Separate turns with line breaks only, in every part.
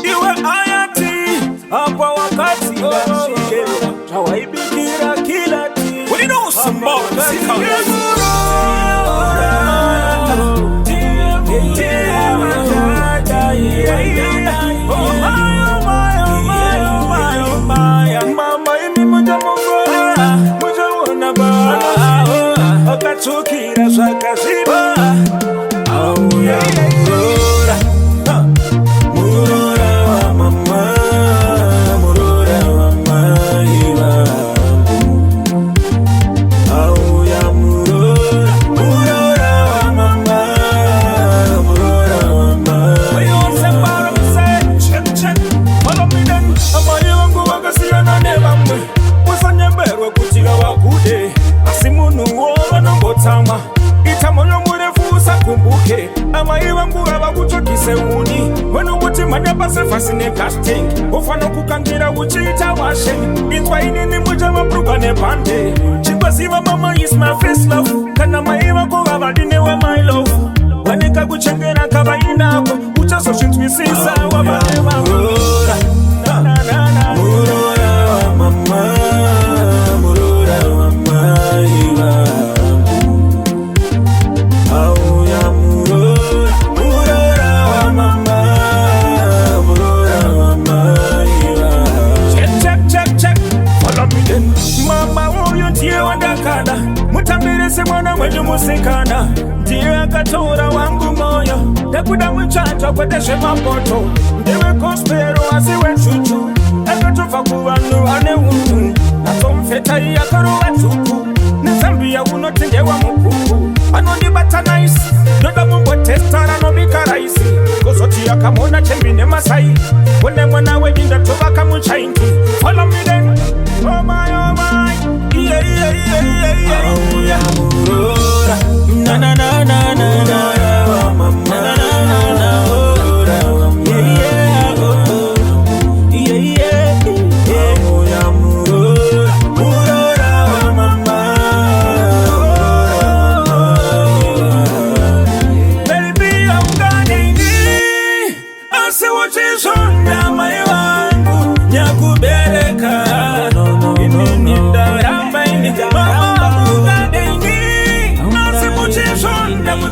Iwe hayati hapa wakati tawaibikira kila ti mama imi mujaona ba akatukira zvakaziba auya murora wa mama murora wa maiva auya murora wa mama murora wa maiva check follow me then amai wangu wakasiyana nevamwe musanyemberwe kuti vakude asi munhu wovanongotsamwa ita moyo murefu usakumbuke amai vangu vava kutsvakise uni vanokuti mhanya pasefasi necasting ufana kukangira uchiita washe inzwa inini muchavabruka nebhande chingwaziva mama is my first love kana mai vako vavadinewe my love vanika kuchengera kavainako uchazozvinzwisisa wavane vaurora wa mama murora wa maiva auya murora wa mama murora wa maiva check follow me then mama uyu ndiye wandakada mutambirese mwana mwenyu musikana ndiye akatora wangu moyo ndekuda muchato kwete zvemapoto ndiwe kospero asi wechuchu akatobva kuvanhu vane unhu natomfetai yakarova tuku nezambiya unoti ndewa mukuku anondibata naisi ndoda mumbotesta ranobika raisi kuzoti yakamona chembi nemasai kune mwana wedinda tovaka muchaingi follow me then oh my auya murora wa mama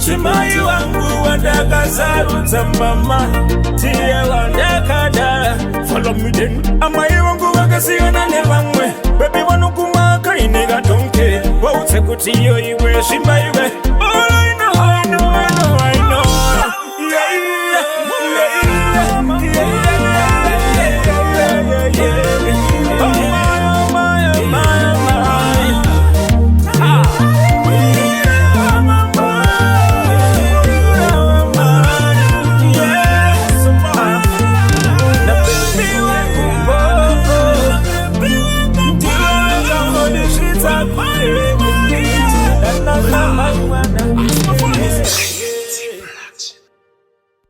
muchimai wangu wandakazarudza mama tiye wandakada follow me then amai wangu vakasiyana nevamwe bebi vanokumaka ine katonke vautse kuti iyo iwe zvimba iwe